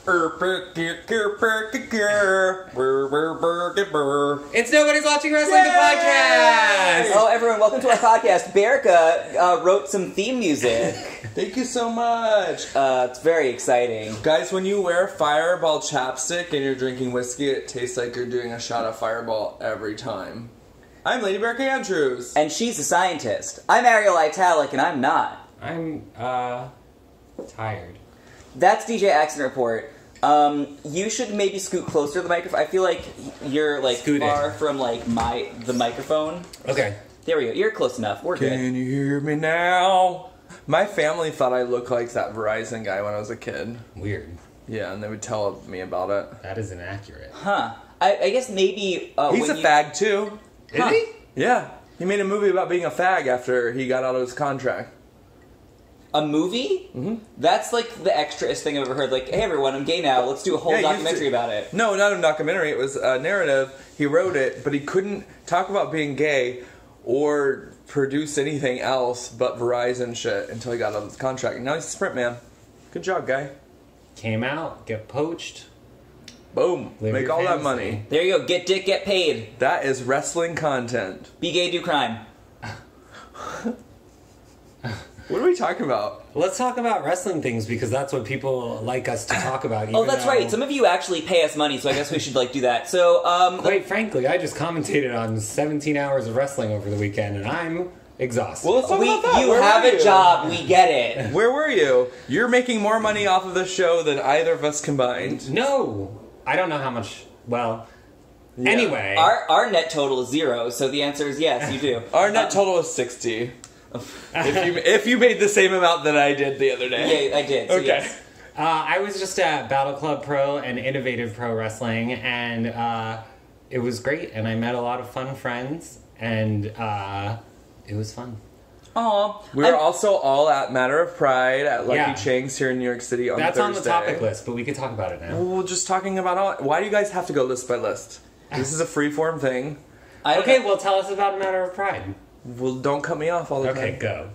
It's Nobody's Watching Wrestling, the podcast! Oh, everyone, welcome to our podcast. Berica wrote some theme music. Thank you so much. It's very exciting. Guys, when you wear Fireball chapstick and you're drinking whiskey, it tastes like you're doing a shot of Fireball every time. I'm Lady Berica Andrews. And she's a scientist. I'm Ariel Italic, and I'm not. I'm, tired. That's DJ Accident Report. You should maybe scoot closer to the microphone. I feel like you're, far from, the microphone. Okay. There we go. You're close enough. We're good. Can you hear me now? My family thought I looked like that Verizon guy when I was a kid. Weird. Yeah, and they would tell me about it. That is inaccurate. Huh. I guess maybe... He's a fag, too. Is he? Yeah. He made a movie about being a fag after he got out of his contract. A movie? Mm-hmm. That's the extraest thing I've ever heard. Hey everyone, I'm gay now. Let's do a whole documentary about it. No, not a documentary. It was a narrative. He wrote it, but he couldn't talk about being gay or produce anything else but Verizon shit until he got out of his contract. And now he's a Sprint man. Good job, guy. Came out, get poached. Boom. Make all that money. There you go. Get dick, get paid. That is wrestling content. Be gay, do crime. What are we talking about? Let's talk about wrestling things because that's what people like us to talk about. Oh, that's right. Some of you actually pay us money, so I guess we should do that. So, quite frankly, I just commentated on 17 hours of wrestling over the weekend, and I'm exhausted. Well, let's talk about that. You have a job. We get it. Where were you? You're making more money off of this show than either of us combined. No. I don't know how much. Well, yeah. Anyway. Our net total is 0, so the answer is yes, you do. Our net total is 60. if you made the same amount that I did the other day. Yeah, I did. So okay. Yes. I was just at Battle Club Pro and Innovative Pro Wrestling, and it was great, and I met a lot of fun friends, and it was fun. Aw. We're also all at Matter of Pride at Lucky Chang's here in New York City on That's Thursday. on the topic list, but we could talk about it now. Well, we're just talking about all... Why do you guys have to go list by list? This is a free-form thing. Okay, well, tell us about Matter of Pride. Well, don't cut me off all the time. Okay, go.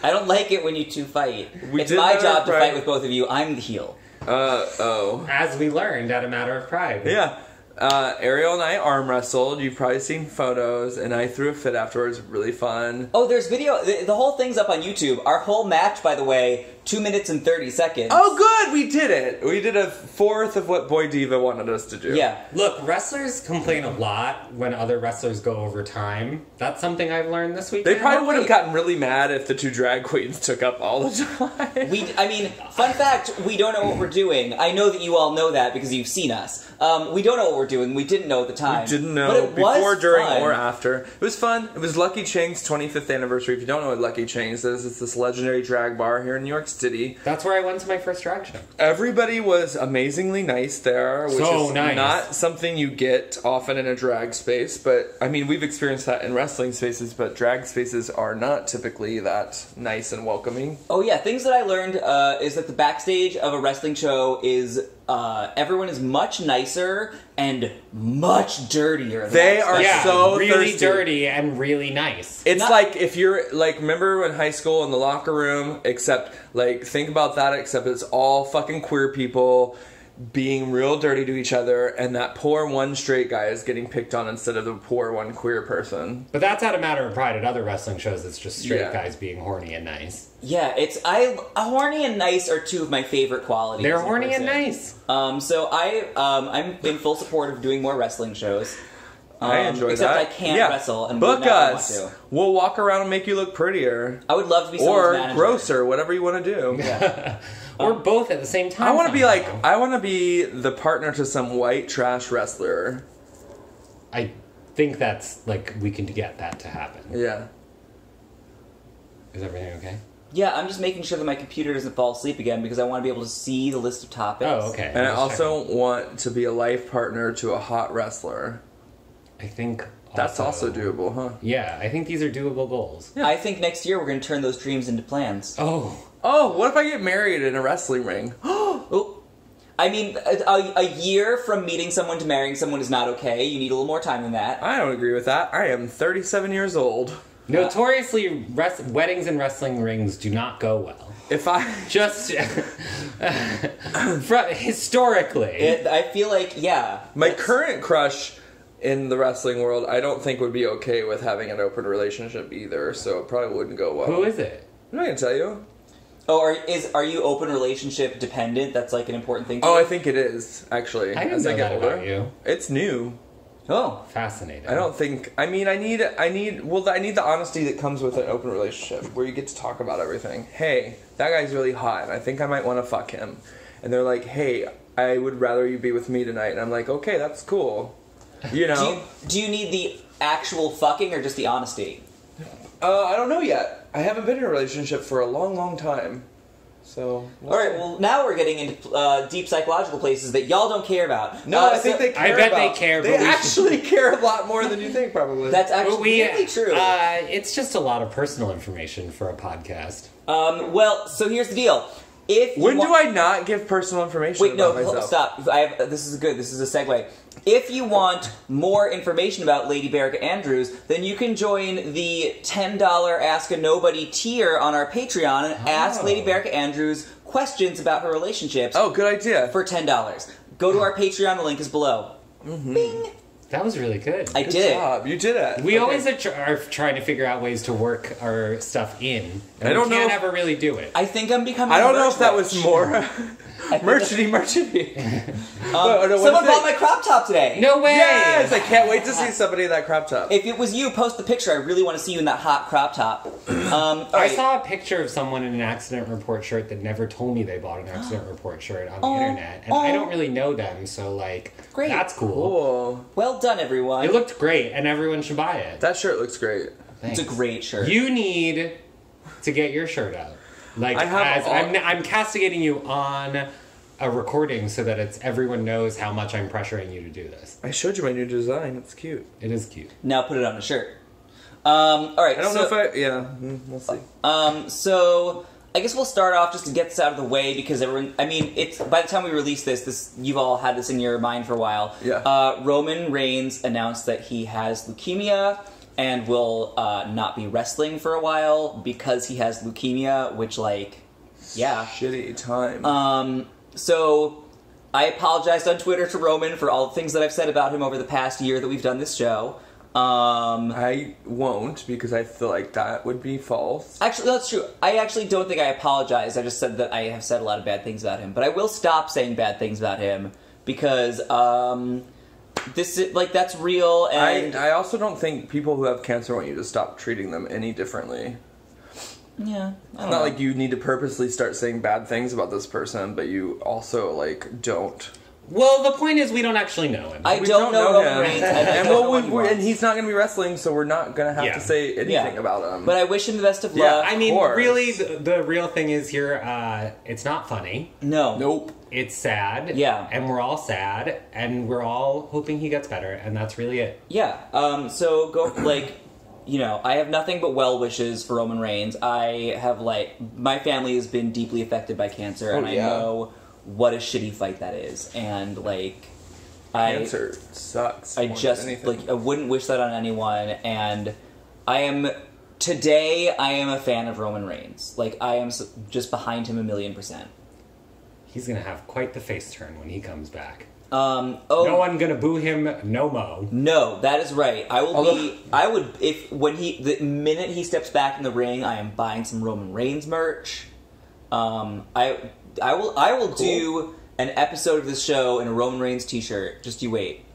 I don't like it when you two fight. It's my job to fight with both of you. I'm the heel. As we learned at a Matter of Pride. Yeah. Ariel and I arm wrestled. You've probably seen photos, and I threw a fit afterwards. Really fun. Oh, there's video. The whole thing's up on YouTube. Our whole match, by the way, 2 minutes and 30 seconds. Oh, good! We did it! We did a fourth of what Boy Diva wanted us to do. Yeah. Look, wrestlers complain a lot when other wrestlers go over time. That's something I've learned this week. They probably would have gotten really mad if the two drag queens took up all the time. Fun fact, we don't know what we're doing. I know that you all know that because you've seen us. We don't know what we're doing. We didn't know at the time. We didn't know but it before, was during, fun. or after. It was fun. It was Lucky Chang's 25th anniversary. If you don't know what Lucky Chang's is, it's this legendary drag bar here in New York City. That's where I went to my first drag show. Everybody was amazingly nice there, which is not something you get often in a drag space. But, we've experienced that in wrestling spaces, but drag spaces are not typically that nice and welcoming. Oh, yeah. Things that I learned is that the backstage of a wrestling show is... everyone is much nicer and much dirtier. They are so really thirsty. dirty and really nice. It's like if you're remember in high school in the locker room, except think about that, except it's all fucking queer people being real dirty to each other, and that poor one straight guy is getting picked on instead of the poor one queer person. But that's out of Matter of Pride. At other wrestling shows, it's just straight guys being horny and nice. Yeah, horny and nice are two of my favorite qualities. They're horny and nice. So I'm in full support of doing more wrestling shows. I enjoy except that. I can't wrestle and book would never us. Want to. We'll walk around and make you look prettier. I would love to be someone's manager. Or grosser, whatever you want to do. Yeah. Or both at the same time. I want to be the partner to some white trash wrestler. I think that's we can get that to happen. Yeah. Is everything okay? Yeah, I'm just making sure that my computer doesn't fall asleep again because I want to be able to see the list of topics. Oh, okay. And I also want to be a life partner to a hot wrestler. I think that's also doable, huh? Yeah, I think these are doable goals. Yeah. I think next year we're going to turn those dreams into plans. Oh, what if I get married in a wrestling ring? Oh. A year from meeting someone to marrying someone is not okay. You need a little more time than that. I don't agree with that. I am 37 years old. Notoriously, weddings and wrestling rings do not go well. If I Just historically. I feel like, yeah. my current crush in the wrestling world, I don't think would be okay with having an open relationship either. So it probably wouldn't go well. Who is it? I'm not gonna tell you. Oh, are you open relationship dependent? That's like an important thing to you? Oh, I think it is actually. I didn't know that about you. It's new. Oh. Fascinating. I don't think. I mean, I need the honesty that comes with an open relationship, where you get to talk about everything. Hey, that guy's really hot, and I think I might want to fuck him. And they're like, hey, I would rather you be with me tonight. And I'm like, okay, that's cool. You know. Do you need the actual fucking or just the honesty? I don't know yet. I haven't been in a relationship for a long, long time. So. All right. Well, now we're getting into deep psychological places that y'all don't care about. No, I think they care. I bet they care. They actually care a lot more than you think, probably. That's actually really true. It's just a lot of personal information for a podcast. Well, so here's the deal. When do I not give personal information about myself? Stop. This is good. This is a segue. If you want more information about Lady Berica Andrews, then you can join the $10 Ask a Nobody tier on our Patreon and ask Lady Berica Andrews questions about her relationships. Oh, good idea. For $10. Go to our Patreon. The link is below. Mm-hmm. Bing. That was really good. I Good did job. You did it. We always are trying to figure out ways to work our stuff in. And I don't we can't know. ever really do it. I think I'm becoming. I don't know if that was more merchity. Someone bought my crop top today. No way! Yes, I can't wait to see somebody in that crop top. If it was you, post the picture. I really want to see you in that hot crop top. All I right. saw a picture of someone in an accident report shirt that never told me they bought an accident report shirt on the internet. And I don't really know them, so like, Great. that's cool. Cool. Well done, everyone. It looked great, and everyone should buy it. That shirt looks great. Thanks. It's a great shirt. You need to get your shirt out. Like, I have I'm castigating you on a recording so that everyone knows how much I'm pressuring you to do this. I showed you my new design. It's cute. It is cute. Now put it on a shirt. All right. I don't know if I... Yeah, we'll see. So I guess we'll start off just to get this out of the way because everyone... I mean, it's by the time we release this you've all had this in your mind for a while. Yeah. Roman Reigns announced that he has leukemia and will not be wrestling for a while because he has leukemia, which, like, yeah. Shitty time. So I apologized on Twitter to Roman for all the things that I've said about him over the past year that we've done this show. I won't because I feel like that would be false. Actually, that's true. I actually don't think I apologized. I just said that I have said a lot of bad things about him. But I will stop saying bad things about him because this is, like, that's real. And I also don't think people who have cancer want you to stop treating them any differently. yeah, It's not like you need to purposely start saying bad things about this person, but you also, like, don't. Well, the point is we don't actually know him. I We don't know Roman him. Reigns. And he's not going to be wrestling, so we're not going to have to say anything about him. But I wish him the best of Yeah. luck. I mean, course. really, the real thing is here, it's not funny. No. Nope. It's sad. Yeah. And we're all sad, and we're all hoping he gets better, and that's really it. Yeah. So go, like, you know, I have nothing but well wishes for Roman Reigns. I have, like, my family has been deeply affected by cancer, and I know what a shitty fight that is. And, like, Cancer sucks. I just, like, I wouldn't wish that on anyone. And today I am a fan of Roman Reigns. Like, I am just behind him 1,000,000%. He's gonna have quite the face turn when he comes back. No one gonna boo him, no mo. No, that is right. The minute he steps back in the ring, I am buying some Roman Reigns merch. I will do an episode of this show in a Roman Reigns t-shirt. Just you wait.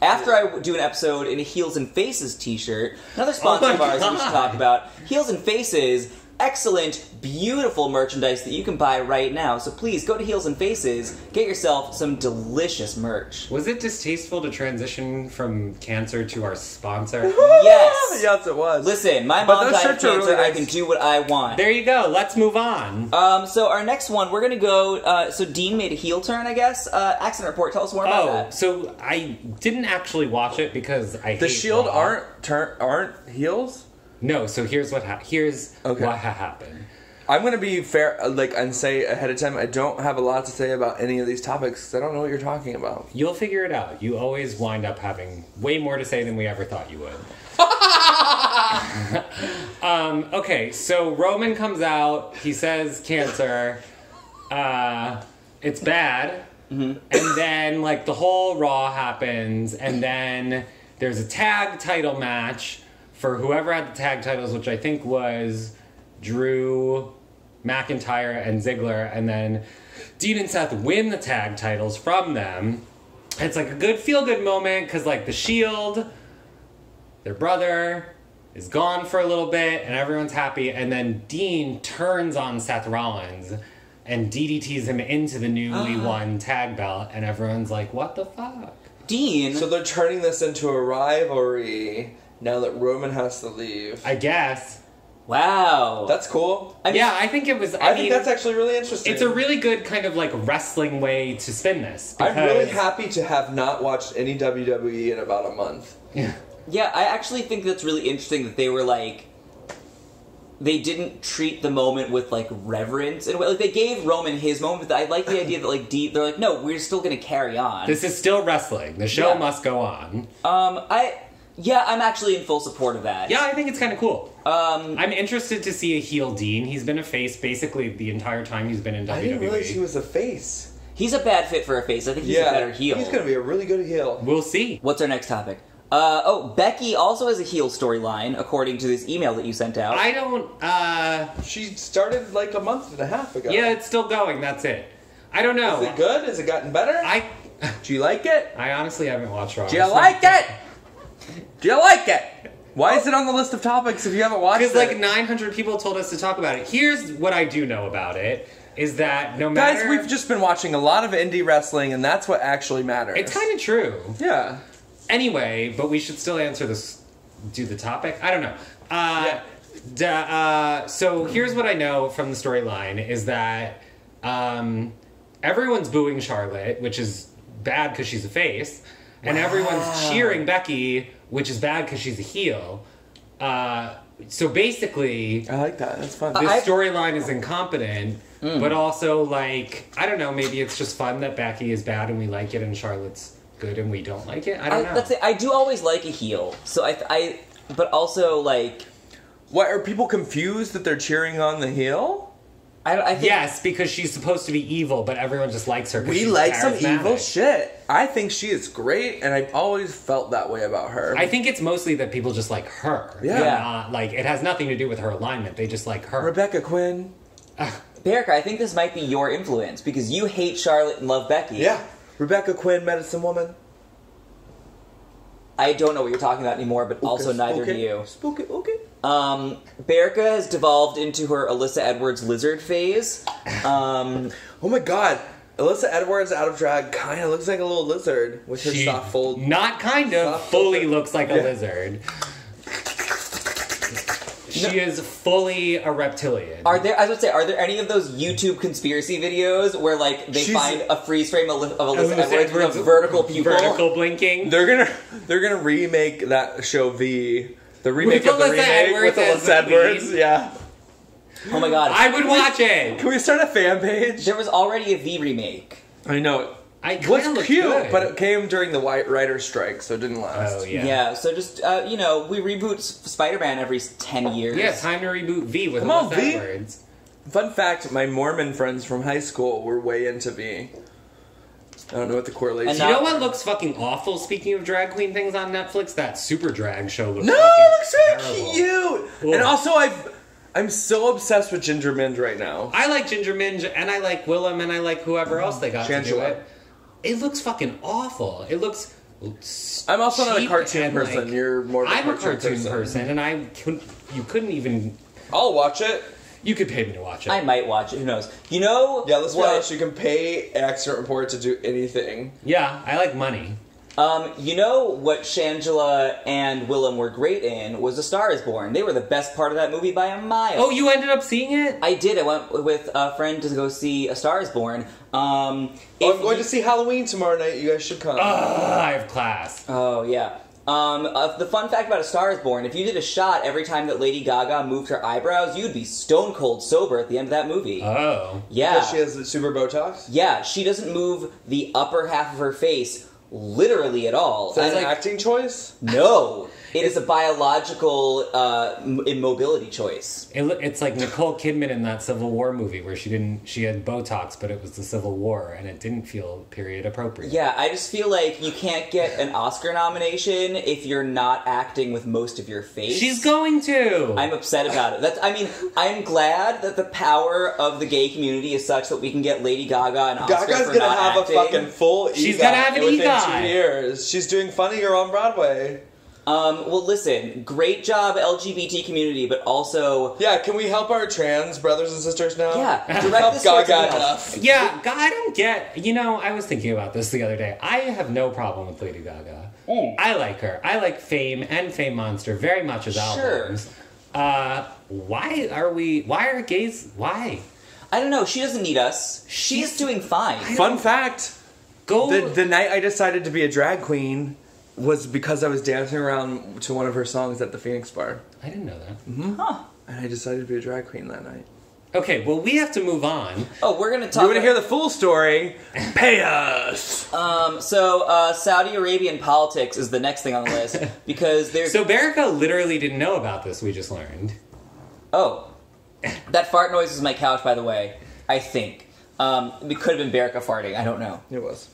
After I do an episode in a Heels and Faces t-shirt, another sponsor of ours that we should talk about, Heels and Faces, excellent, beautiful merchandise that you can buy right now. So please, go to Heels and Faces, get yourself some delicious merch. Was it distasteful to transition from cancer to our sponsor? Yes! Yes, it was. Listen, my mom those died of shirts are cancer, really I nice. can do what I want. There you go, let's move on. So our next one, we're gonna go, so Dean made a heel turn, I guess. Accident Report, tell us more about that. So I didn't actually watch it because I hate The Shield Raw. aren't heels? No, so here's what happened. I'm going to be fair, and say ahead of time, I don't have a lot to say about any of these topics because I don't know what you're talking about. You'll figure it out. You always wind up having way more to say than we ever thought you would. Okay, so Roman comes out. He says cancer. It's bad. Mm-hmm. And then, like, the whole Raw happens. And then there's a tag title match for whoever had the tag titles, which I think was Drew, McIntyre, and Ziggler. And then Dean and Seth win the tag titles from them. It's like a good feel-good moment because, like, the Shield, their brother, is gone for a little bit and everyone's happy. And then Dean turns on Seth Rollins and DDTs him into the newly won tag belt. And everyone's like, what the fuck? Dean. So they're turning this into a rivalry now that Roman has to leave. I guess. Wow. That's cool. I think it was... I think that's actually really interesting. It's a really good kind of, like, wrestling way to spin this. Because... I'm really happy to have not watched any WWE in about a month. Yeah. Yeah, I actually think that's really interesting that they were, like... They didn't treat the moment with, like, reverence. In a way. Like, they gave Roman his moment, but I like the idea that, like, they're like, no, we're still gonna carry on. This is still wrestling. The show must go on. Yeah, I'm actually in full support of that. Yeah, I think it's kind of cool. I'm interested to see a heel Dean. He's been a face basically the entire time he's been in WWE. I didn't realize he was a face. He's a bad fit for a face. I think he's a better heel. He's going to be a really good heel. We'll see. What's our next topic? Becky also has a heel storyline, according to this email that you sent out. I don't, She started like a month and a half ago. Yeah, it's still going. That's it. I don't know. Is it good? Has it gotten better? Do you like it? I honestly haven't watched Raw. Do you like it? Do you like it? Why is it on the list of topics if you haven't watched it? Because like 900 people told us to talk about it. Here's what I do know about it, is that no matter... Guys, we've just been watching a lot of indie wrestling, and that's what actually matters. It's kind of true. Yeah. Anyway, but we should still answer this... Do the topic? I don't know. So here's what I know from the storyline, is that everyone's booing Charlotte, which is bad because she's a face, and everyone's cheering Becky, which is bad because she's a heel. So basically... I like that. That's fun. This storyline is incompetent, but also, like, I don't know, maybe it's just fun that Becky is bad and we like it and Charlotte's good and we don't like it. I don't know. That's it. I do always like a heel. So but also, like... What, are people confused that they're cheering on the heel? I think, yes, because she's supposed to be evil, but everyone just likes her. We like some evil shit. I think she is great, and I've always felt that way about her. I think it's mostly that people just like her. Yeah. Like, it has nothing to do with her alignment. They just like her. Rebecca Quinn. Berica, I think this might be your influence, because you hate Charlotte and love Becky. Yeah. Rebecca Quinn, medicine woman. I don't know what you're talking about anymore, but also neither do you. Spooky, okay. Berica has devolved into her Alyssa Edwards lizard phase. Oh my god. Alyssa Edwards out of drag kind of looks like a little lizard with her soft fold. Not kind of, fully looks like a lizard. She is fully a reptilian. Are there any of those YouTube conspiracy videos where, like, they find a freeze frame of Alyssa Edwards with a vertical pupil? Vertical blinking. They're gonna remake that show V. The remake With of the Alyssa remake Edwards with as Alyssa the Edwards. queen? Yeah. Oh my god. I would watch it. Can we start a fan page? There was already a V remake. I know. It was kinda looked cute, good. but it came during the White Writer strike, so it didn't last. Oh, yeah. Yeah, so just, we reboot Spider-Man every 10 years. Yeah, time to reboot V with Come on, Alyssa V. Edwards. Fun fact, my Mormon friends from high school were way into V. I don't know what the correlation is. Do you know what looks fucking awful, speaking of drag queen things on Netflix? That Super Drag show looks No, fucking it looks really terrible. cute! Cool. And also, I'm so obsessed with Ginger Minge right now. I like Ginger Minge, and I like Willem, and I like whoever else they got to do Shangela. it. It looks fucking awful. It looks I'm also not a cheap cartoon and, person. like, You're more of a I'm a cartoon person, and you couldn't even... I'll watch it. You could pay me to watch it. I might watch it, who knows. You know Yeah, let's be what? honest. You can pay Accident Report to do anything. Yeah, I like money. You know what Shangela and Willem were great in was A Star Is Born. They were the best part of that movie by a mile. Oh, you ended up seeing it? I did. I went with a friend to go see A Star Is Born. I'm going to see Halloween tomorrow night. You guys should come. I have class. Oh, yeah. The fun fact about A Star Is Born, if you did a shot every time that Lady Gaga moved her eyebrows, you'd be stone cold sober at the end of that movie. Oh. Yeah. Because she has the super Botox? Yeah, she doesn't move the upper half of her face literally at all. Is that an acting choice? No. It is a biological immobility choice. It's like Nicole Kidman in that Civil War movie where she had Botox, but it was the Civil War, and it didn't feel period appropriate. Yeah, I just feel like you can't get an Oscar nomination if you're not acting with most of your face. She's going to! I'm upset about it. I'm glad that the power of the gay community is such that we can get Lady Gaga an Oscar Gaga's for gonna not have acting. a fucking full She's gonna have an within EGOT. 2 years. She's doing Funnier on Broadway. Well, listen, great job, LGBT community, but also... Yeah, can we help our trans brothers and sisters now? Yeah, direct help this towards Gaga something else. enough. Yeah, I don't get... I was thinking about this the other day. I have no problem with Lady Gaga. I like her. I like Fame and Fame Monster very much as albums. Why are gays... Why? I don't know, she doesn't need us. She's doing fine. Fun fact. The night I decided to be a drag queen was because I was dancing around to one of her songs at the Phoenix Bar. I didn't know that. Mm-hmm. Huh. And I decided to be a drag queen that night. Okay, well, we have to move on. Oh, we're gonna talk... You want to hear the full story? Pay us! So Saudi Arabian politics is the next thing on the list, because there's... So Berica literally didn't know about this, we just learned. Oh. That fart noise is my couch, by the way. I think. It could have been Berica farting, I don't know. It was.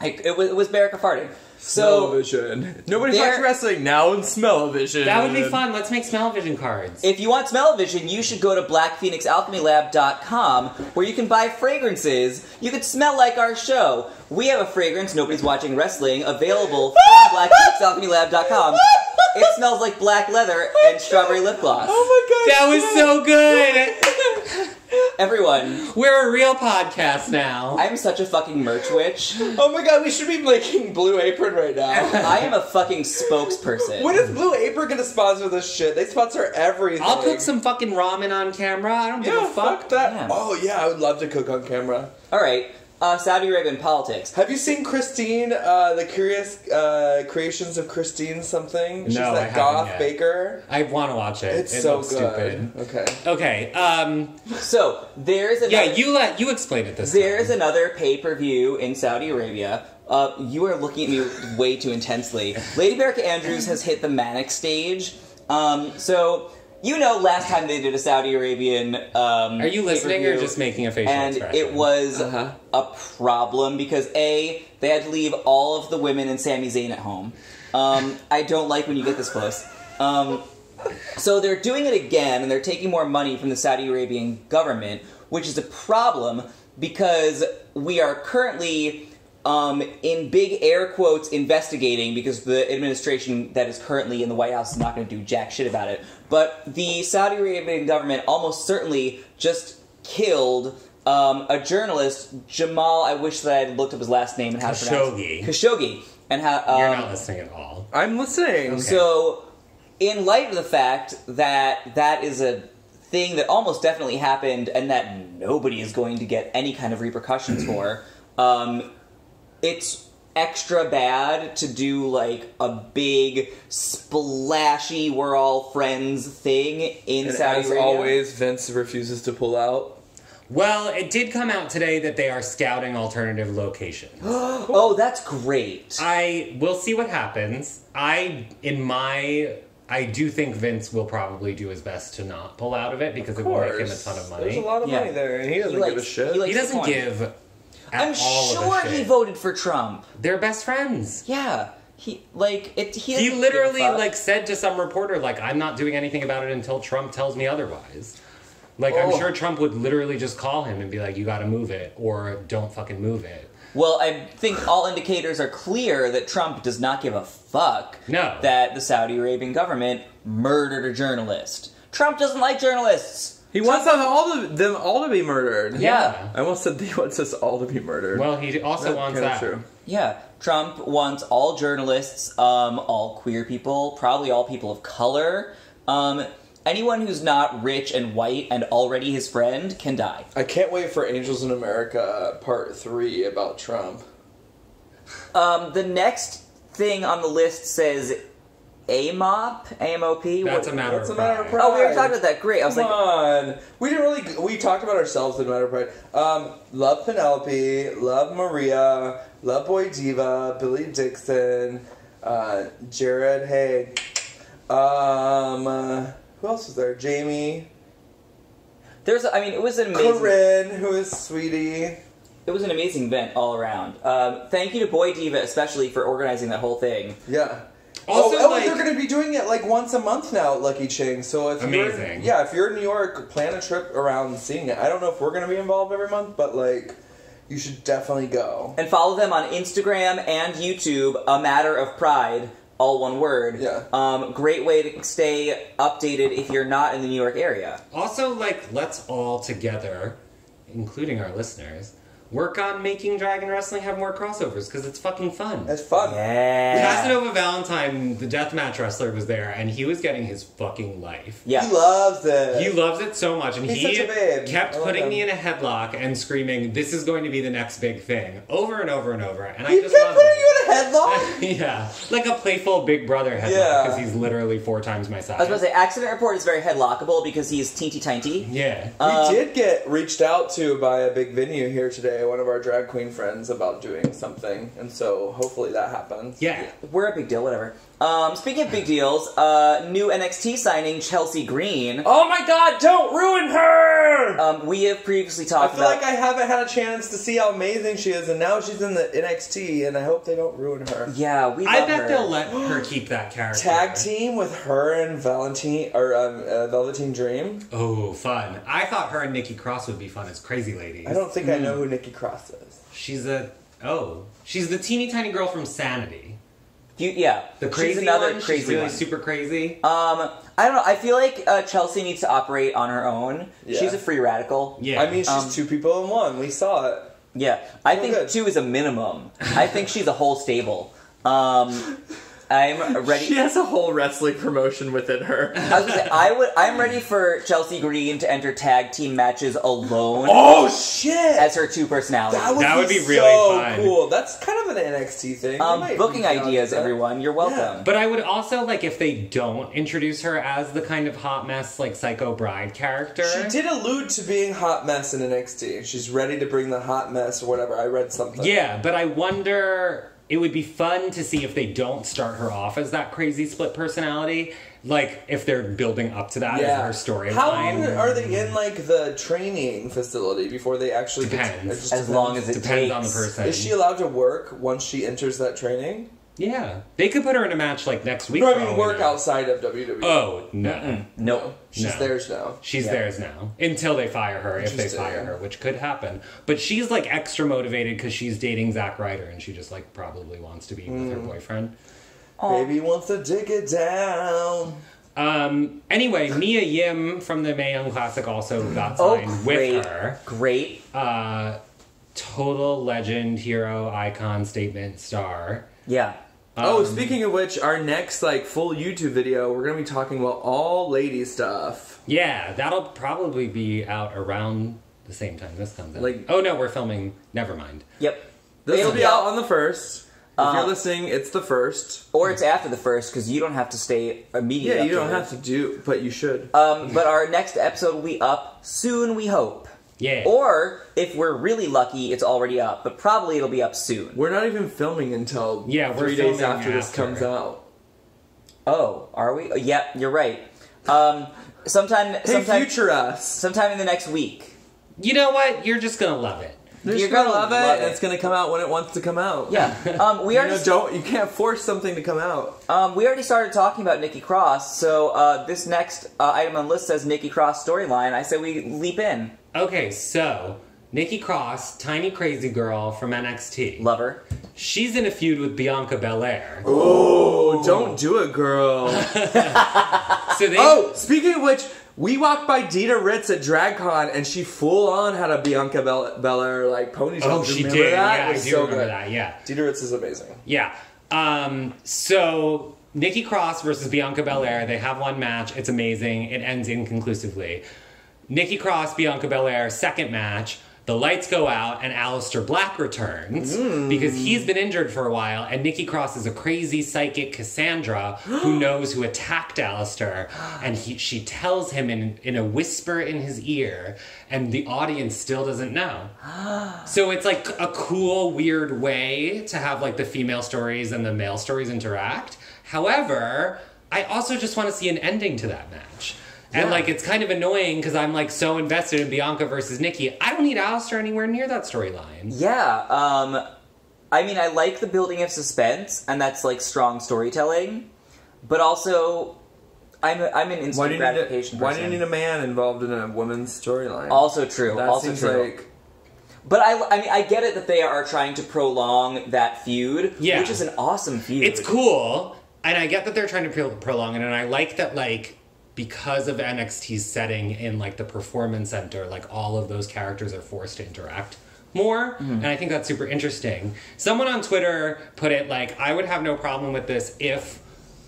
It was Berica farting. Smell-o-vision. Nobody talks wrestling now in Smell-o-vision. That would be fun. Let's make Smell-o-vision cards. If you want Smell-o-vision, you should go to blackphoenixalchemylab.com, where you can buy fragrances. You could smell like our show. We have a fragrance, Nobody's Watching Wrestling, available from blackphoenixalchemylab.com. It smells like black leather and strawberry lip gloss. Oh my god. That was so good! Everyone. We're a real podcast now. I'm such a fucking merch witch. Oh my god, we should be making Blue Apron right now. I am a fucking spokesperson. When is Blue Apron gonna sponsor this shit? They sponsor everything. I'll cook some fucking ramen on camera. I don't give a fuck. that. Yeah. Oh yeah, I would love to cook on camera. Alright, Saudi Arabian politics. Have you seen Christine, the Curious Creations of Christine something? She's No, I that haven't goth yet. baker. I want to watch it. It's It so looks good. stupid. Okay. Okay, So, there's another... Yeah, you explain it this There's time. another pay-per-view in Saudi Arabia. You are looking at me way too intensely. Lady Berica Andrews has hit the manic stage. Last time they did a Saudi Arabian Are you listening or pay-per-view, just making a facial and expression? it was a problem because A, they had to leave all of the women and Sami Zayn at home. I don't like when you get this close. So they're doing it again, and they're taking more money from the Saudi Arabian government, which is a problem because we are currently, in big air quotes, investigating, because the administration that is currently in the White House is not going to do jack shit about it. But the Saudi Arabian government almost certainly just killed a journalist, Jamal, I wish that I had looked up his last name and how to pronounce it. Khashoggi. And how, You're not listening at all. I'm listening. Okay. So, in light of the fact that that is a thing that almost definitely happened and that nobody is going to get any kind of repercussions for, it's extra bad to do, like, a big, splashy, we're all friends thing in And Saudi as Arabia. always, Vince refuses to pull out. Well, it did come out today that they are scouting alternative locations. Oh, that's great. We'll see what happens. I do think Vince will probably do his best to not pull out of it because it will make him a ton of money. There's a lot of Yeah. money there, and he doesn't give a shit. likes He the doesn't coin. give at I'm all sure of a he shit. voted for Trump. They're best friends. Yeah. He He literally said to some reporter, I'm not doing anything about it until Trump tells me otherwise. I'm sure Trump would literally just call him and be like, you gotta move it, or don't fucking move it. Well, I think all indicators are clear that Trump does not give a fuck that the Saudi Arabian government murdered a journalist. Trump doesn't like journalists. He wants them all to be murdered. Yeah. I almost said he wants us all to be murdered. Well, he also wants that. True. Yeah. Trump wants all journalists, all queer people, probably all people of color, anyone who's not rich and white and already his friend can die. I can't wait for Angels in America Part 3 about Trump. The next thing on the list says AMOP? AMOP? That's a matter of pride. Oh, we were talking about that. Great. I was Come on. We talked about ourselves in Matter of Pride. Love Penelope, love Maria, love Boy Diva, Billy Dixon, Jared Haig. Who else was there? Jamie. It was an amazing... Corinne, who is Sweetie. It was an amazing event all around. Thank you to Boy Diva, especially, for organizing that whole thing. Yeah. Also, they're going to be doing it like once a month now at Lucky Ching. So if you're in New York, plan a trip around seeing it. I don't know if we're going to be involved every month, but like, you should definitely go. And follow them on Instagram and YouTube, A Matter of Pride, all one word. Yeah. Great way to stay updated if you're not in the New York area. Also, like, let's all together, including our listeners, work on making Dragon Wrestling have more crossovers, because it's fucking fun. It's fun. Yeah. Casanova Valentine, the deathmatch wrestler, was there, and he was getting his fucking life. Yeah. He loves it. He loves it so much, and He's he such a babe. kept putting me in a headlock and screaming, "This is going to be the next big thing," over and over and over, and I just kept loved putting it. you in a headlock? Yeah, like a playful Big Brother headlock, because he's literally 4 times my size. I was about to say, Accident Report is very headlockable because he's teeny tiny. Yeah. We did get reached out to by a big venue here today, one of our drag queen friends, about doing something, and so hopefully that happens. Yeah. We're a big deal, whatever. Speaking of big deals, new NXT signing, Chelsea Green. Oh my god, don't ruin her! We have previously I talked feel about... like I haven't had a chance to see how amazing she is, and now she's in the NXT, and I hope they don't ruin her. Yeah, we love I bet her. they'll let her keep that character. Tag team with her and Velveteen Dream? Oh, fun. I thought her and Nikki Cross would be fun as crazy ladies. I don't think I know who Nikki Cross is. She's the teeny tiny girl from Sanity. The Crazy she's another one? crazy She's really one. super crazy. I don't know. I feel like Chelsea needs to operate on her own. Yeah. She's a free radical. Yeah. I mean, she's 2 people in 1. We saw it. Yeah, I think good. 2 is a minimum. I think she's a whole stable. I'm ready. She has a whole wrestling promotion within her. I was gonna say, I'm ready for Chelsea Green to enter tag team matches alone. Oh shit! As her 2 personalities. That would be really so fun. cool. That's kind of an NXT thing. Booking ideas, everyone. You're welcome. Yeah. But I would also, like, if they don't introduce her as the kind of hot mess, like, Psycho Bride character. She did allude to being hot mess in NXT. She's ready to bring the hot mess or whatever. I read something. Yeah, but I wonder... It would be fun to see if they don't start her off as that crazy split personality. Like, if they're building up to that as her storyline. How long are they in, like, the training facility before they actually Depends. As long as it Depends takes. on the person. Is she allowed to work once she enters that training? Yeah. They could put her in a match, like, next week. No, I for mean all we work know. outside of WWE. Oh, no. Nope. She's theirs now. She's theirs now. Until they fire her, if they fire her, which could happen. But she's, like, extra motivated because she's dating Zack Ryder, and she just, like, probably wants to be with her boyfriend. Baby wants to dig it down. Anyway, Mia Yim from the Mae Young Classic also got signed with her. Great. Total legend, hero, icon, statement, star. Yeah. Speaking of which, our next, like, full YouTube video, we're going to be talking about all lady stuff. Yeah, that'll probably be out around the same time this comes out. Like- oh no, we're filming. Never mind. Yep. This will be Yeah. out on the 1st. If you're listening, it's the 1st. Or it's after the 1st, because you don't have to stay immediately. Yeah, you don't afterwards. have to do, but you should. But our next episode will be up soon, we hope. Yeah. Or, if we're really lucky, it's already up. But probably it'll be up soon. We're not even filming until Yeah, we're 3 days filming after this after. comes out. Oh, are we? Yeah, you're right. Sometime Future us. sometime in the next week. You know what? You're just gonna love it. You're gonna love it, and it's gonna come out when it wants to come out. Yeah. We already You can't force something to come out. we already started talking about Nikki Cross, so this next item on the list says Nikki Cross storyline. I say we leap in. Okay, so Nikki Cross, tiny crazy girl from NXT. Love her. She's in a feud with Bianca Belair. Oh, don't do it, girl. So they Speaking of which, we walked by Dita Ritz at DragCon, and she full on had a Bianca Belair like ponytail. Oh, Do you she remember did. That? Yeah, It was I do so remember good. that. Yeah. Dita Ritz is amazing. Yeah. So Nikki Cross versus Bianca Belair. They have one match. It's amazing. It ends inconclusively. Nikki Cross, Bianca Belair, second match. The lights go out and Aleister Black returns because he's been injured for a while, and Nikki Cross is a crazy psychic Cassandra who knows who attacked Aleister, and she tells him in a whisper in his ear, and the audience still doesn't know. So it's like a cool, weird way to have like the female stories and the male stories interact. However, I also just want to see an ending to that match. And, Yeah. like, it's kind of annoying because I'm, like, so invested in Bianca versus Nikki. I don't need Aleister anywhere near that storyline. Yeah, I mean, I like the building of suspense, and that's, like, strong storytelling. But also, I'm an instant gratification person. Why do you need a man involved in a woman's storyline? Also true. That also seems true. like... But I mean, I get it that they are trying to prolong that feud, Yeah. which is an awesome feud. It's cool, and I get that they're trying to prolong it, and I like that, like, because of NXT's setting in, like, the Performance Center, like, all of those characters are forced to interact more, and I think that's super interesting. Someone on Twitter put it like, I would have no problem with this if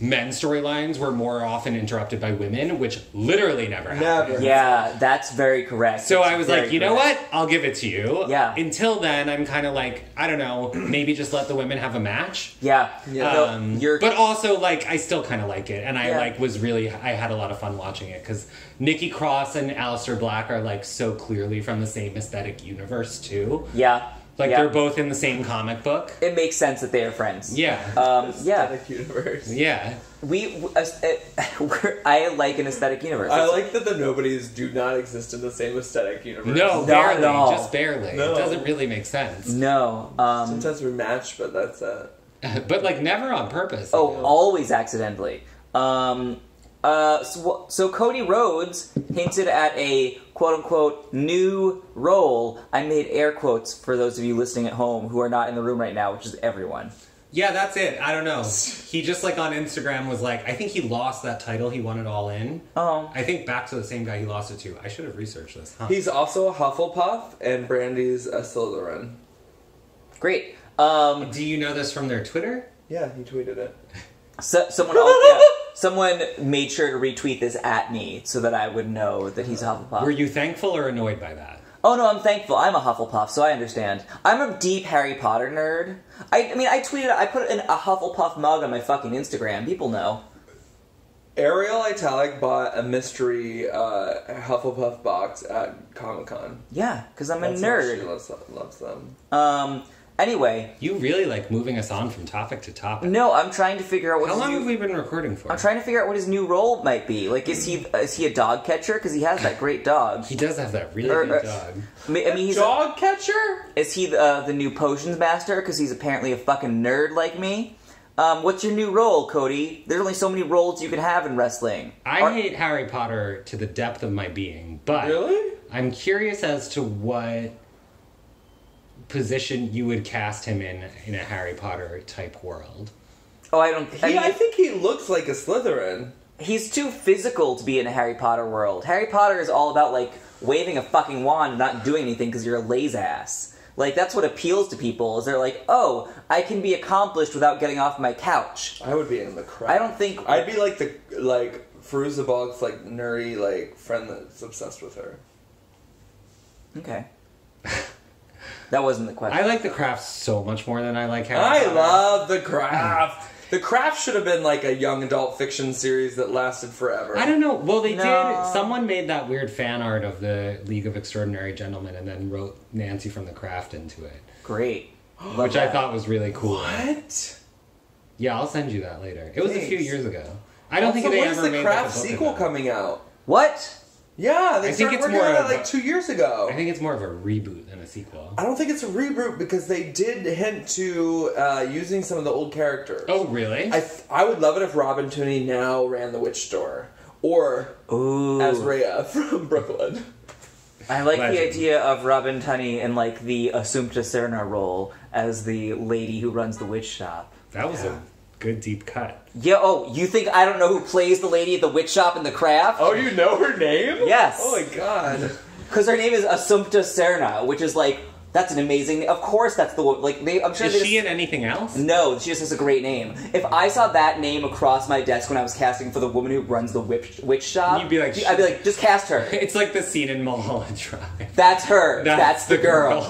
men's storylines were more often interrupted by women, which literally never happens. Never. Yeah, that's very correct. So It's I was very like, you know correct. what? I'll give it to you. Yeah. Until then, I'm kind of like, I don't know, maybe just let the women have a match. Yeah. Yeah. No, you're... But also, like, I still kind of like it, and I Yeah. like was really, I had a lot of fun watching it because Nikki Cross and Aleister Black are like so clearly from the same aesthetic universe too. Yeah. Like yeah. they're both in the same comic book. It makes sense that they are friends. Yeah. Yeah. Aesthetic universe. Yeah. I like an aesthetic universe. I like that the nobodies do not exist in the same aesthetic universe. No, Not barely, at all. just barely. No. It doesn't really make sense. No. Sometimes we match, but that's it. But like never on purpose. Oh, you know? always accidentally. So Cody Rhodes hinted at a quote-unquote new role. I made air quotes for those of you listening at home who are not in the room right now, which is everyone. Yeah, that's it. I don't know. He just like on Instagram was like, I think he lost that title. He won it all in. Oh. I think back to the same guy he lost it to. I should have researched this. Huh? He's also a Hufflepuff, and Brandy's a Slytherin. Great. Do you know this from their Twitter? Yeah, he tweeted it. Someone made sure to retweet this at me so that I would know that he's a Hufflepuff. Were you thankful or annoyed by that? Oh no, I'm thankful. I'm a Hufflepuff, so I understand. I'm a deep Harry Potter nerd. I mean, I put a Hufflepuff mug on my fucking Instagram. People know. Ariel Italic bought a mystery Hufflepuff box at Comic-Con. Yeah, because I'm a That's how nerd. She loves them. Anyway. You really like moving us on from topic to topic. No, I'm trying to figure out what How his long new... have we been recording for? I'm trying to figure out what his new role might be. Like, is he a dog catcher? Because he has that great dog. He does have that really good dog. I mean, he's Dog catcher? Is he the new potions master? Because he's apparently a fucking nerd like me. What's your new role, Cody? There's only so many roles you can have in wrestling. I hate Harry Potter to the depth of my being, but Really? I'm curious as to what position you would cast him in a Harry Potter type world. Oh, I I think he looks like a Slytherin. he's too physical to be in a Harry Potter world. Harry Potter is all about, like, waving a fucking wand and not doing anything because you're a lazy ass. Like, that's what appeals to people, is they're like, oh, I can be accomplished without getting off my couch. I would be in the crowd. I don't think... I'd be like Firuza Balk's like nerdy like friend that's obsessed with her. Okay. That wasn't the question. I like the craft so much more than I like Harry I Potter. love The Craft. The Craft should have been like a young adult fiction series that lasted forever. I don't know. Well, they No. did. Someone made that weird fan art of the League of Extraordinary Gentlemen and then wrote Nancy from the Craft into it, Great. Love which I that. thought was really cool. What? Yeah, I'll send you that later. It was a few Thanks. years ago. I don't think Also, they when ever is the made Craft like, a book sequel about it. coming out? What? Yeah, they I think started it's working more on that of like a- 2 years ago. I think it's more of a reboot than a sequel. I don't think it's a reboot because they did hint to using some of the old characters. Oh, really? I would love it if Robin Tunney now ran the Witch Store. Or Ooh. as Rhea from Brooklyn. I like Legend. the idea of Robin Tunney in, like, the Assumpta Serna role as the lady who runs the witch shop. That was a good deep cut. Yeah, oh, you think I don't know who plays the lady at the witch shop in The Craft? Oh, you know her name? Yes. Oh my god. Because her name is Assumpta Serna, which is, like, that's an amazing... Of course that's the one... Like, I'm sure Is they she in anything else? No, she just has a great name. If I saw that name across my desk when I was casting for the woman who runs the witch shop... You'd be like, I'd be like, just cast her. It's like the scene in Mulholland Drive. That's her. That's the girl.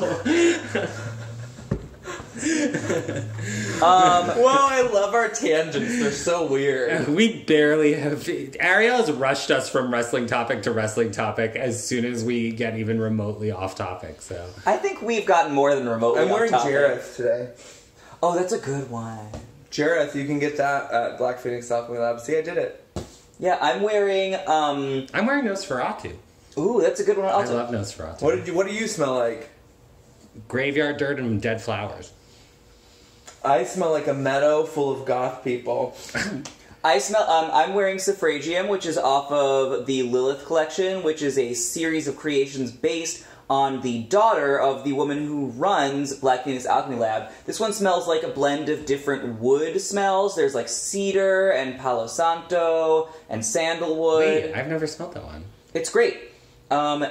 Well, I love our tangents. They're so weird. We barely have... Ariel has rushed us from wrestling topic to wrestling topic as soon as we get even remotely off topic, so... I think we've gotten more than remotely I'm wearing off topic. Jareth today. Oh, that's a good one. Jareth, you can get that at Black Phoenix Alchemy Lab. See, I did it. Yeah, I'm wearing Nosferatu. Ooh, that's a good one. I love Nosferatu. What do you smell like? Graveyard dirt and dead flowers. I smell like a meadow full of goth people. I smell. I'm wearing Suffragium, which is off of the Lilith collection, which is a series of creations based on the daughter of the woman who runs Black Phoenix Alchemy Lab. This one smells like a blend of different wood smells. There's like cedar and Palo Santo and sandalwood. Wait, I've never smelled that one. It's great. So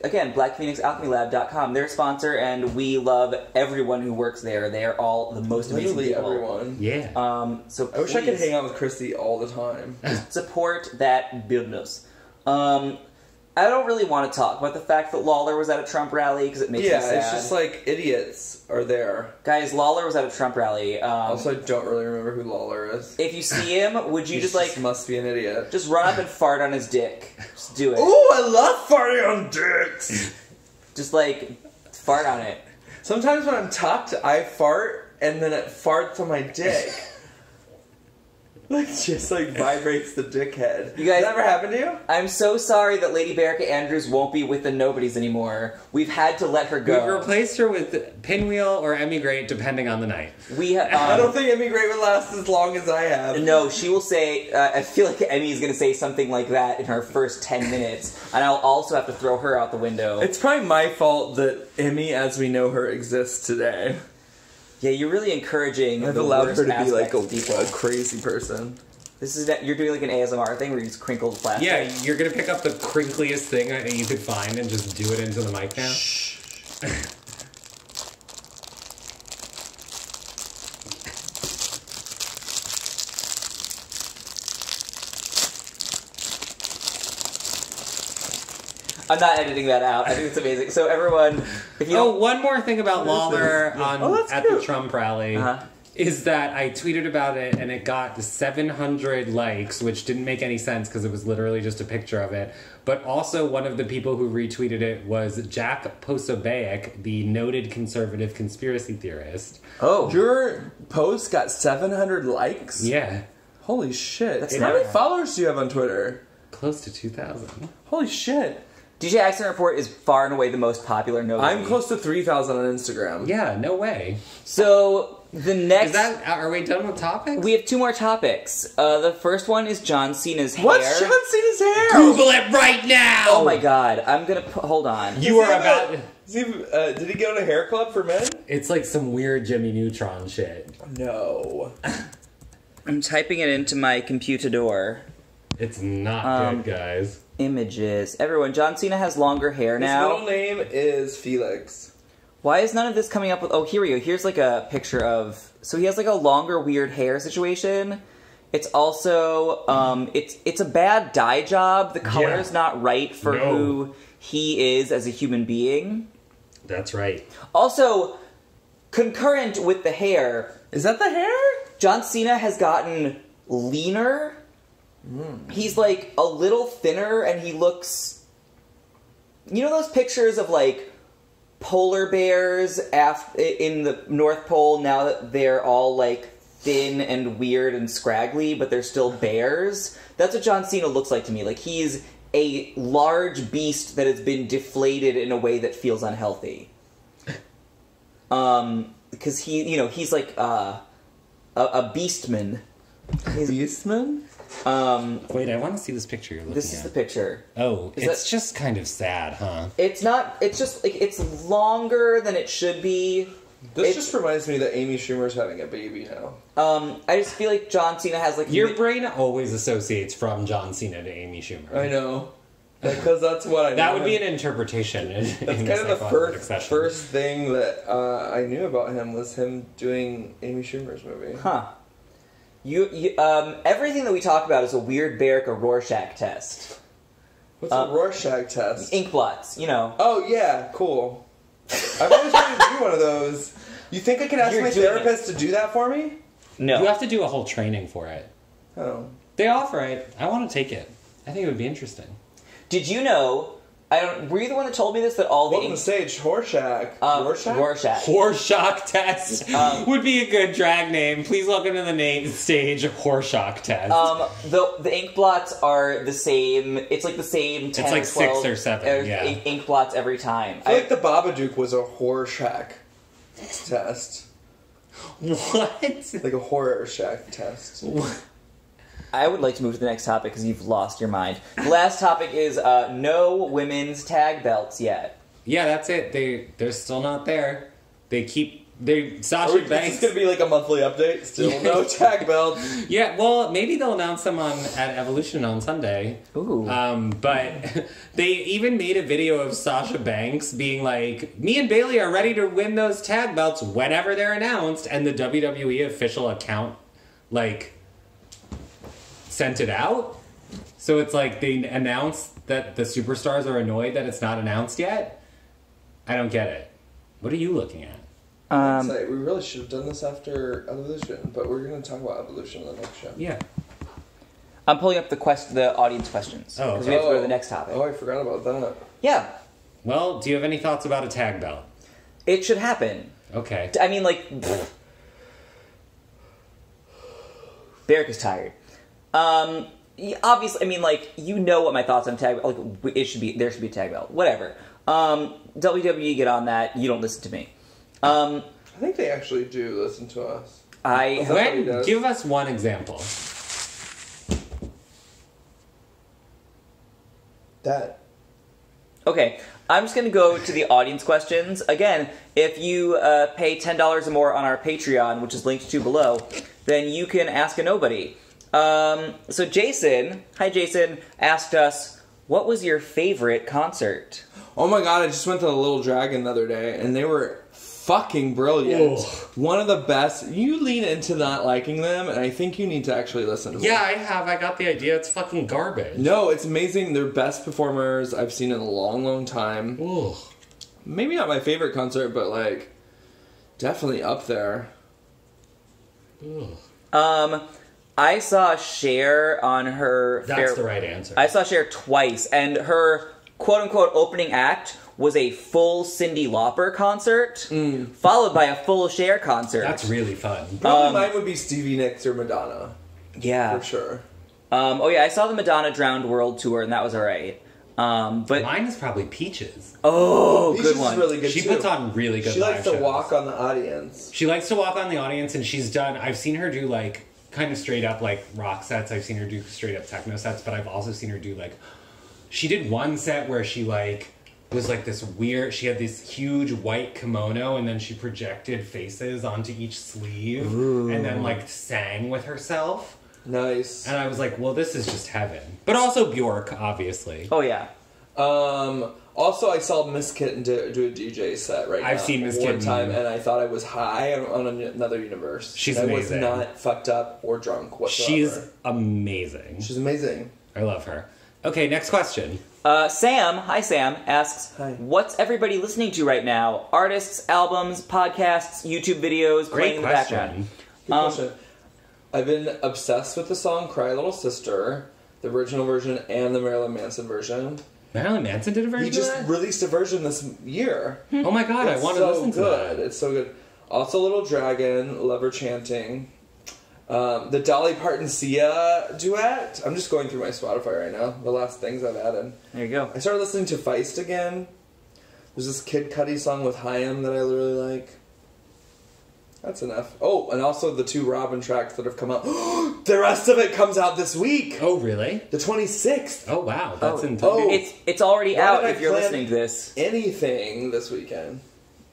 again, BlackPhoenixAlchemyLab.com. They're a sponsor, and we love everyone who works there. They are all the most amazing people. Everyone. Yeah. So I wish I could hang out with Christy all the time. support that business. I don't really want to talk about the fact that Lawler was at a Trump rally because it makes me sad. It's just like idiots are there. Guys, Lawler was at a Trump rally. Also, I don't really remember who Lawler is. If you see him, would you just like must be an idiot? just run up and fart on his dick? Just do it. Ooh, I love farting on dicks. Just like fart on it. Sometimes when I'm tucked, I fart and then it farts on my dick. Like, just like vibrates the dickhead. You guys, has that ever happened to you? I'm so sorry that Lady Berica Andrews won't be with the Nobodies anymore. We've had to let her go. We've replaced her with Pinwheel or Emmy Great, depending on the night. I don't think Emmy Great would last as long as I have. No, she will say, I feel like Emmy is going to say something like that in her first 10 minutes, and I'll also have to throw her out the window. It's probably my fault that Emmy, as we know her, exists today. Yeah, you're really encouraging. I've allowed her to be like a crazy person. This is you're doing like an ASMR thing where you just crinkle the plastic. Yeah, you're gonna pick up the crinkliest thing that you could find and just do it into the mic now. Shh. I'm not editing that out. I think it's amazing. So everyone, if you one more thing about Lawler at the Trump rally is that I tweeted about it and it got 700 likes, which didn't make any sense because it was literally just a picture of it. But also one of the people who retweeted it was Jack Posobiec, the noted conservative conspiracy theorist. Oh. Your post got 700 likes? Yeah. Holy shit. How many followers do you have on Twitter? Close to 2,000. Holy shit. DJ Accident Report is far and away the most popular nobody. I'm close to 3,000 on Instagram. Yeah, no way. So the next... Are we done with topics? We have two more topics. The first one is John Cena's hair. What's John Cena's hair? Google it right now! Oh my god. I'm gonna... Hold on. You are about... Did he go to hair club for men? It's like some weird Jimmy Neutron shit. No. I'm typing it into my computador. It's not good, guys. Images. Everyone, John Cena has longer hair now. His middle name is Felix. Why is none of this coming up with... Oh, here we go. Here's like a picture of... So he has like a longer weird hair situation. It's also... It's a bad dye job. The color is not right for who he is as a human being. That's right. Also, concurrent with the hair... Is that the hair? John Cena has gotten leaner. He's like a little thinner and he looks... You know those pictures of like polar bears in the North Pole now that they're all like thin and weird and scraggly, but they're still bears? That's what John Cena looks like to me. Like he's a large beast that has been deflated in a way that feels unhealthy. Because he's like a beastman. Beastman? Wait, I want to see this picture you're looking at. This is the picture. Oh, it's just kind of sad, huh? It's not... It's just, like, it's longer than it should be. This just reminds me that Amy Schumer's having a baby now. I just feel like John Cena has, like... Your brain always associates from John Cena to Amy Schumer. I know. Because that's what I know. That would be an interpretation. That's kind of the first thing that I knew about him was him doing Amy Schumer's movie. Huh. Everything that we talk about is a weird Berica Rorschach test. What's a Rorschach test? Ink blots, you know. Oh, yeah, cool. I've always wanted to do one of those. You think I could ask my therapist to do that for me? No. You have to do a whole training for it. Oh. They offer it. I want to take it. I think it would be interesting. Did you know, Were you the one that told me this? That all the Welcome to stage, Horshack. Rorschach. Horseshock Test would be a good drag name. Please welcome to the name stage Horseshock Test. The ink blots are the same. It's like the same 10 it's like or 12 6 or 7, yeah. ink blots every time. I feel like the Babadook was a Horshack test. What? Like a horror shack test. I would like to move to the next topic because you've lost your mind. The last topic is no women's tag belts yet. Yeah, that's it. They're still not there. Sasha Is Banks. this going to be like a monthly update? Still no tag belts. Yeah, well, maybe they'll announce them at Evolution on Sunday. Ooh. But they even made a video of Sasha Banks being like, me and Bailey are ready to win those tag belts whenever they're announced, and the WWE official account, sent it out. So it's like they announced that the superstars are annoyed that it's not announced yet. I don't get it. What are you looking at? We really should have done this after Evolution, but we're going to talk about Evolution in the next show. Yeah. I'm pulling up the audience questions. Oh, because we have to go to the next topic. Oh, I forgot about that. Yeah. Well, do you have any thoughts about a tag belt? It should happen. Okay. I mean, Barrick is tired. Obviously, I mean, you know what my thoughts on tag belt. There should be a tag belt. Whatever. WWE, get on that. You don't listen to me. I think they actually do listen to us. Give us one example. That. Okay, I'm just going to go to the audience questions. Again, if you pay $10 or more on our Patreon, which is linked to below, then you can ask a nobody. So Jason, hi Jason, asked us, what was your favorite concert? Oh my god, I just went to the Little Dragon the other day, and they were fucking brilliant. Ugh. One of the best. You lean into not liking them, and I think you need to actually listen to them. Yeah, I have. I got the idea. It's fucking garbage. No, it's amazing. They're best performers I've seen in a long, long time. Ugh. Maybe not my favorite concert, but definitely up there. Ugh. I saw Cher on her... That's the right answer. I saw Cher twice, and her quote-unquote opening act was a full Cyndi Lauper concert, followed by a full Cher concert. That's really fun. Probably mine would be Stevie Nicks or Madonna. Yeah. For sure. I saw the Madonna Drowned World Tour, and that was alright. But mine is probably Peaches. Oh, Peaches good one. is really good She too. puts on really good She live likes to shows. walk on the audience. She likes to walk on the audience, and I've seen her do kind of straight up rock sets. I've seen her do straight up techno sets, but I've also seen her do she did one set where she was this weird, she had this huge white kimono, and then she projected faces onto each sleeve. Ooh. And then sang with herself. Nice. And I was like, well, this is just heaven. But also Bjork, obviously. Oh yeah. Also, I saw Miss Kitten do a DJ set now. I've seen Miss Kitten one time, and I thought I was high on another universe. She's I amazing. was not fucked up or drunk whatsoever. She's amazing. She's amazing. I love her. Okay, next question. Sam, hi Sam, asks, hi. What's everybody listening to right now? Artists, albums, podcasts, YouTube videos playing in the background. Good question. I've been obsessed with the song Cry Little Sister, the original version and the Marilyn Manson version. Marilyn Manson did a version He just of that? released a version this year. Oh my god, I want to listen to that. It's so good. Also Little Dragon, Love Her Chanting. The Dolly Parton Sia duet. I'm just going through my Spotify right now. The last things I've added. There you go. I started listening to Feist again. There's this Kid Cudi song with Haim that I really like. That's enough. Oh, and also the 2 Robin tracks that have come out. The rest of it comes out this week. Oh, really? The 26th. Oh, wow. That's in Oh. It's already Why out did I if you're plan listening to this. Anything this weekend.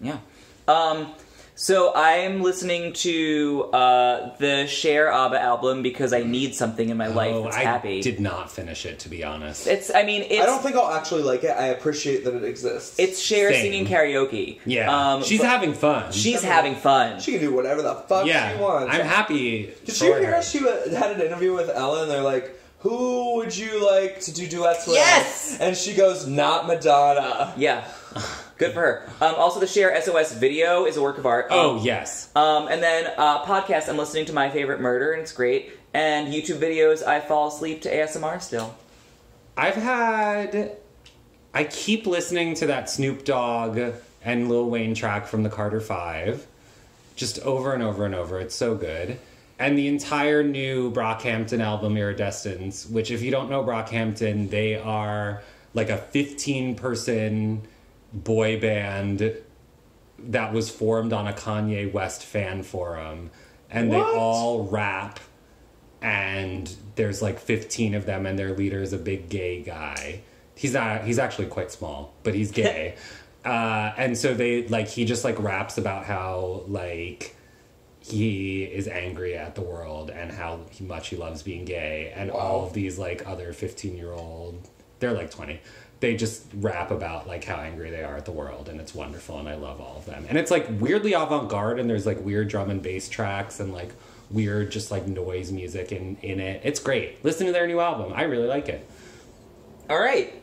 Yeah. So I'm listening to the Cher ABBA album because I need something in my life that's happy. I did not finish it, to be honest. I don't think I'll actually like it. I appreciate that it exists. It's Cher Same. singing karaoke. Yeah. She's having fun. She's having fun. She can do whatever the fuck she wants. I'm happy. Did you hear she had an interview with Ellen? They're like, who would you like to do duets with? Yes! And she goes, not Madonna. Yeah. Good for her. Also, the Cher SOS video is a work of art. Oh, yes. And then podcast, I'm listening to My Favorite Murder, and it's great. And YouTube videos, I fall asleep to ASMR still. I've had I keep listening to that Snoop Dogg and Lil Wayne track from the Carter 5 just over and over and over. It's so good. And the entire new Brockhampton album, Iridescence, which if you don't know Brockhampton, they are like a 15-person boy band that was formed on a Kanye West fan forum. And they all rap. And there's like 15 of them, and their leader is a big gay guy. He's actually quite small, but he's gay. And so he just like raps about how like he is angry at the world and how much he loves being gay. And all of these like other 15-year-old, they're like 20. They just rap about like how angry they are at the world, and it's wonderful, and I love all of them. And it's like weirdly avant-garde, and there's like weird drum and bass tracks and like weird just like noise music in it. It's great. Listen to their new album. I really like it. All right.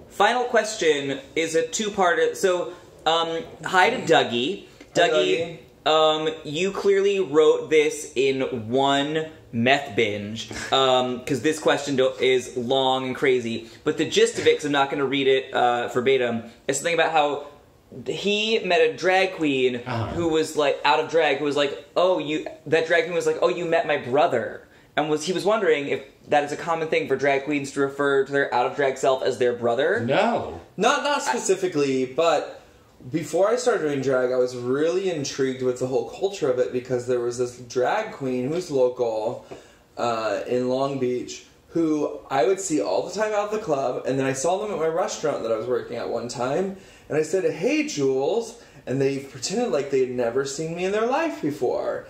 Final question is a two-parter. So, hi to Dougie. Dougie, you clearly wrote this in one meth binge, because this question is long and crazy. But the gist of it, because I'm not going to read it verbatim, is something about how he met a drag queen who was like out of drag, who was like, that drag queen was like, oh, you met my brother. And he was wondering if that is a common thing for drag queens to refer to their out of drag self as their brother. No. Not specifically, but before I started doing drag, I was really intrigued with the whole culture of it, because there was this drag queen who's local in Long Beach who I would see all the time out of the club, and then I saw them at my restaurant that I was working at one time, and I said, hey, Jules, and they pretended like they'd never seen me in their life before.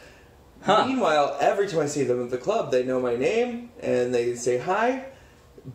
Huh. Meanwhile, every time I see them at the club, they know my name, and they say hi.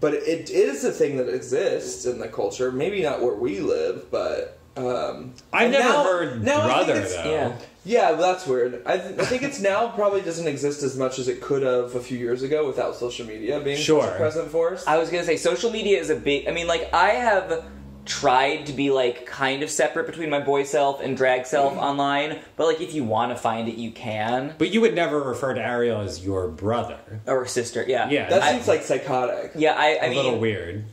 But it is a thing that exists in the culture. Maybe not where we live, but... I've never heard brother, though. Yeah, well, that's weird. I think it's now probably doesn't exist as much as it could have a few years ago without social media being such a present force. I was going to say, social media is a big... I mean, like, I have tried to be, like, kind of separate between my boy self and drag self online, but, like, if you want to find it, you can. But you would never refer to Ariel as your brother. Or sister, yeah. Yeah. That seems, like, psychotic. Yeah, I mean... a little weird.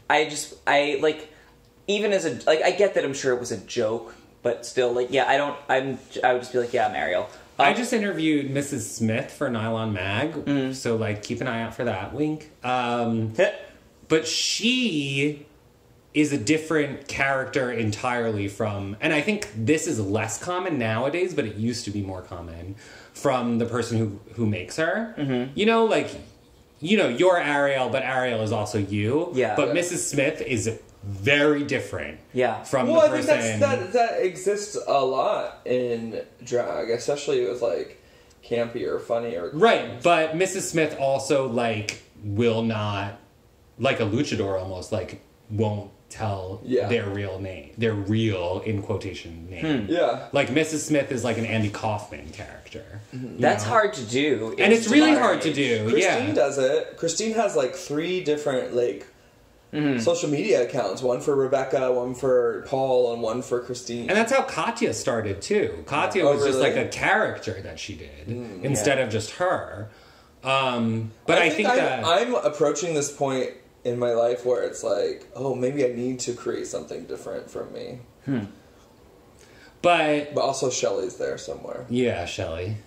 Even as a... Like, I get that I'm sure it was a joke, but still, like, yeah, I would just be like, yeah, I'm Ariel. I just interviewed Mrs. Smith for Nylon Mag, so, like, keep an eye out for that. Wink. But she is a different character entirely from... And I think this is less common nowadays, but it used to be more common, from the person who makes her. Mm-hmm. You know, like... You know, you're Ariel, but Ariel is also you. Yeah. But Mrs. Smith is very different. Yeah. From the person... I think that exists a lot in drag, especially with, like, campy or funny or... Right, but Mrs. Smith also, like, will not... Like a luchador almost, like, won't tell their real name. Their real, in quotation, name. Yeah. Like, Mrs. Smith is like an Andy Kaufman character. That's hard to do. And it's really hard to do, Christine does it. Christine has, like, 3 different, like, social media accounts. One for Rebecca, one for Paul, and one for Christine. And that's how Katya started, too. Katya was just, like, a character that she did, instead of just her. But I think that... I'm approaching this point in my life where it's like, oh, maybe I need to create something different from me. But also Shelley's there somewhere. Yeah, Shelley.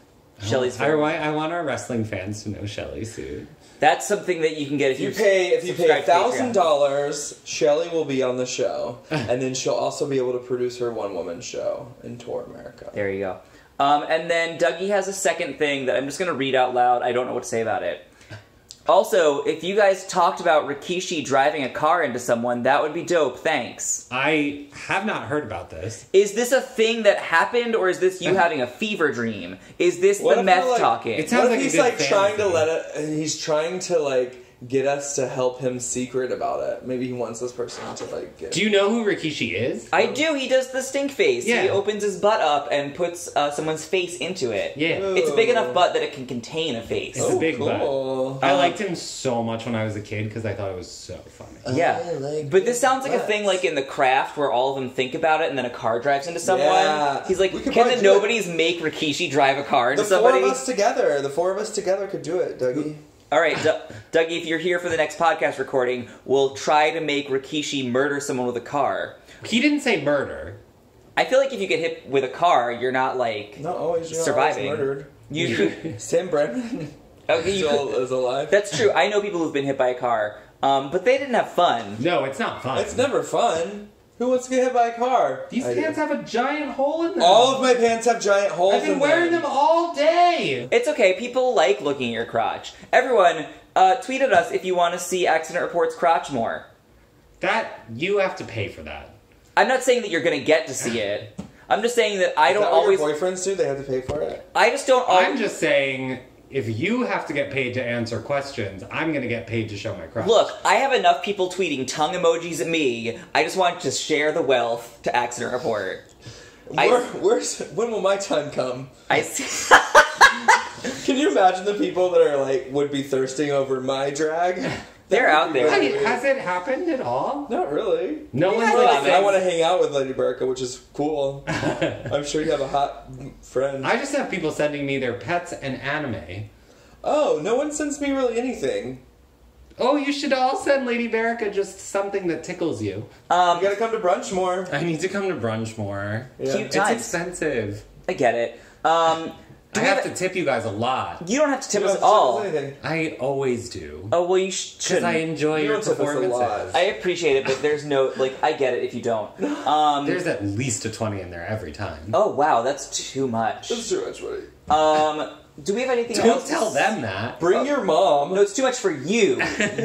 Shelley's I want our wrestling fans to know Shelley soon. That's something that you can get if you pay $1,000. Shelley will be on the show, and then she'll also be able to produce her one-woman show and tour America. There you go. And then Dougie has a second thing that I'm just going to read out loud. I don't know what to say about it. Also, if you guys talked about Rikishi driving a car into someone, that would be dope. Thanks. I have not heard about this. Is this a thing that happened, or is this you having a fever dream? Is this the meth talking? It sounds what if like he's like trying to let it, and he's trying to like get us to help him secret about it. Maybe he wants this person to like get... Do you know who Rikishi is? I do. He does the stink face. Yeah. He opens his butt up and puts someone's face into it. Yeah. It's a big enough butt that it can contain a face. It's a big cool. butt. I liked him so much when I was a kid because I thought it was so funny. Yeah. But this sounds like a thing like in The Craft where all of them think about it and then a car drives into someone. Yeah. He's like, can the nobodies make Rikishi drive a car into somebody? The 4 of us together could do it, Dougie. All right, Dougie, if you're here for the next podcast recording, we'll try to make Rikishi murder someone with a car. He didn't say murder. I feel like if you get hit with a car, you're not, like, Not always. You're surviving. Not always murdered. You, Sam Brennan okay, still is alive. that's true. I know people who've been hit by a car, but they didn't have fun. No, it's not fun. It's never fun. Who wants to get hit by a car? These I do. pants have a giant hole in them. All of my pants have giant holes in I've them. been wearing them all day. It's okay. People like looking at your crotch. Everyone, tweet at us if you want to see Accident Report's crotch more. That, you have to pay for that. I'm not saying that you're going to get to see it. I'm just saying that I Is don't that what always... your boyfriends do? They have to pay for it? I just don't always... I'm just saying, if you have to get paid to answer questions, I'm going to get paid to show my crotch. Look, I have enough people tweeting tongue emojis at me. I just want to share the wealth to Accident Report. When will my time come? I see... Can you imagine the people that are like, would be thirsting over my drag? They're out there. Hey, has it happened at all? Not really. No one's Yeah, like, I want to hang out with Lady Berka, which is cool. I'm sure you have a hot friend. I just have people sending me their pets and anime. Oh, no one sends me really anything. Oh, you should all send Lady Verica just something that tickles you. You gotta come to brunch more. I need to come to brunch more. Yeah. Cute It's times. expensive. I get it. I have to tip you guys a lot. You don't have to tip You us don't at all. send us anything. I always do. Oh, well, you Because shouldn't. I enjoy You your don't tip us a performances. lot. I appreciate it, but there's no... Like, I get it if you don't. There's at least a 20 in there every time. Oh, wow, that's too much. This is too much money. Do we have anything Don't else? tell them that. Bring your mom. No, it's too much for you.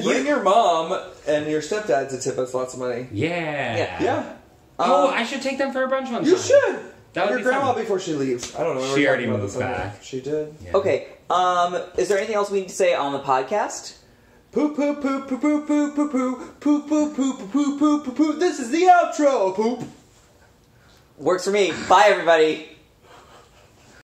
Bring your mom and your stepdad to tip us lots of money. Yeah. Yeah. Oh, I should take them for a brunch one time. You should. That would Your be grandma fun. before she leaves. I don't know. She We're already talking about moved this on back. there. She did. Yeah. Okay, is there anything else we need to say on the podcast? Poop poop poop poop poop poop poop poop poop poop poop poop poop poop. This is the outro. Poop. Works for me. Bye, everybody.